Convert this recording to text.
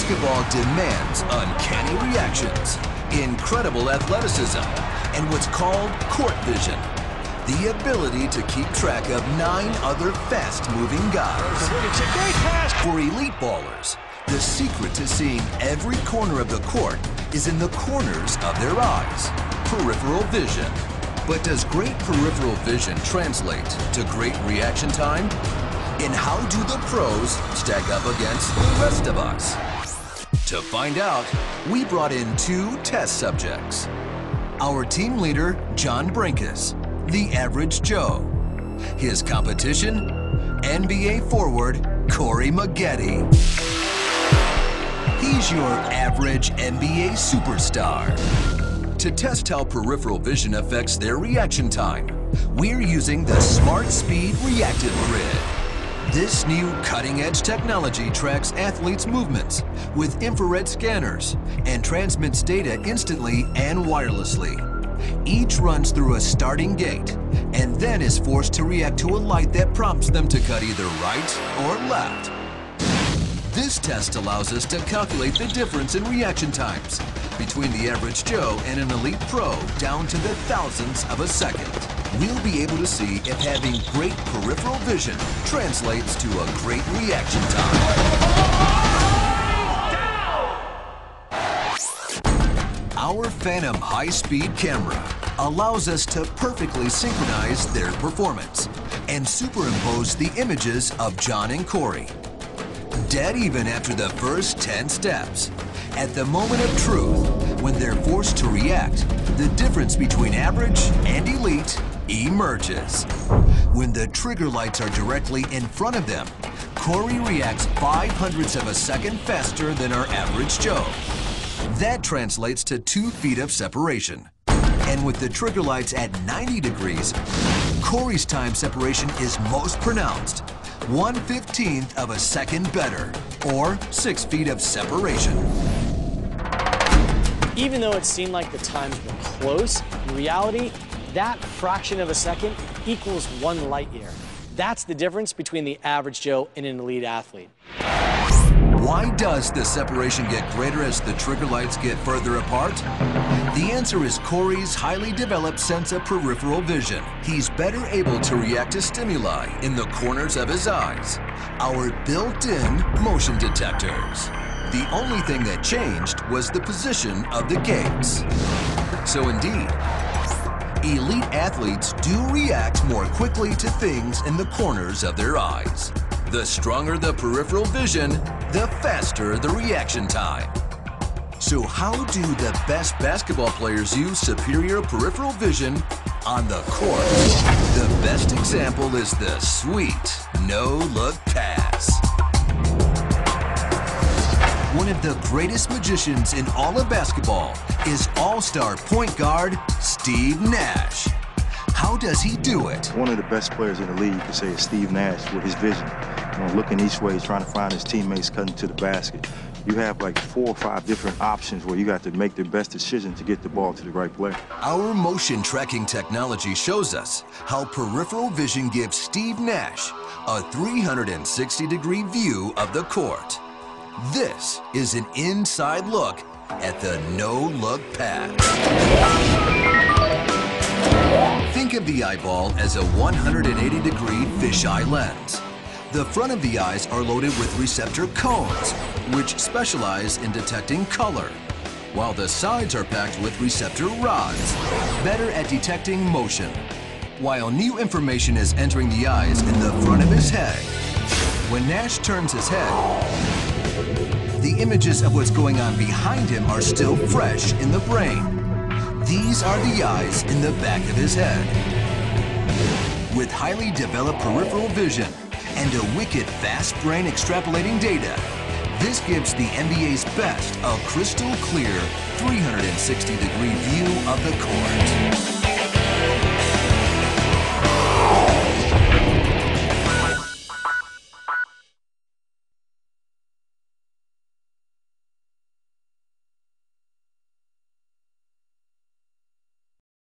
Basketball demands uncanny reactions, incredible athleticism, and what's called court vision. The ability to keep track of 9 other fast-moving guys. It's a great pass. For elite ballers, the secret to seeing every corner of the court is in the corners of their eyes. Peripheral vision. But does great peripheral vision translate to great reaction time? And how do the pros stack up against the rest of us? To find out, we brought in 2 test subjects. Our team leader, John Brinkus, the average Joe. His competition, NBA forward, Corey Maggette. He's your average NBA superstar. To test how peripheral vision affects their reaction time, we're using the Smart Speed Reactive Grid. This new cutting-edge technology tracks athletes' movements with infrared scanners and transmits data instantly and wirelessly. Each runs through a starting gate and then is forced to react to a light that prompts them to cut either right or left. This test allows us to calculate the difference in reaction times between the average Joe and an elite pro down to the thousandths of a second. We'll be able to see if having great peripheral vision translates to a great reaction time. Our Phantom high-speed camera allows us to perfectly synchronize their performance and superimpose the images of John and Corey. Dead even after the first 10 steps. At the moment of truth, when they're forced to react, the difference between average and elite emerges. When the trigger lights are directly in front of them, Corey reacts 0.05 of a second faster than our average Joe. That translates to 2 feet of separation. And with the trigger lights at 90 degrees, Corey's time separation is most pronounced. 1/15 of a second better, or 6 feet of separation. Even though it seemed like the times were close, in reality, that fraction of a second equals 1 light year. That's the difference between the average Joe and an elite athlete. Why does the separation get greater as the trigger lights get further apart? The answer is Corey's highly developed sense of peripheral vision. He's better able to react to stimuli in the corners of his eyes, our built-in motion detectors. The only thing that changed was the position of the gates. So indeed, elite athletes do react more quickly to things in the corners of their eyes. The stronger the peripheral vision, the faster the reaction time. So how do the best basketball players use superior peripheral vision on the court? The best example is the sweet no-look pass. One of the greatest magicians in all of basketball is all-star point guard Steve Nash. How does he do it? One of the best players in the league, you could say, is Steve Nash with his vision. Looking each way, trying to find his teammates cutting to the basket. You have like 4 or 5 different options where you got to make the best decision to get the ball to the right player. Our motion tracking technology shows us how peripheral vision gives Steve Nash a 360-degree view of the court. This is an inside look at the no-look pass. Think of the eyeball as a 180-degree fisheye lens. The front of the eyes are loaded with receptor cones, which specialize in detecting color, while the sides are packed with receptor rods, better at detecting motion. While new information is entering the eyes in the front of his head, when Nash turns his head, the images of what's going on behind him are still fresh in the brain. These are the eyes in the back of his head. With highly developed peripheral vision and a wicked fast brain extrapolating data, this gives the NBA's best a crystal clear 360-degree view of the court.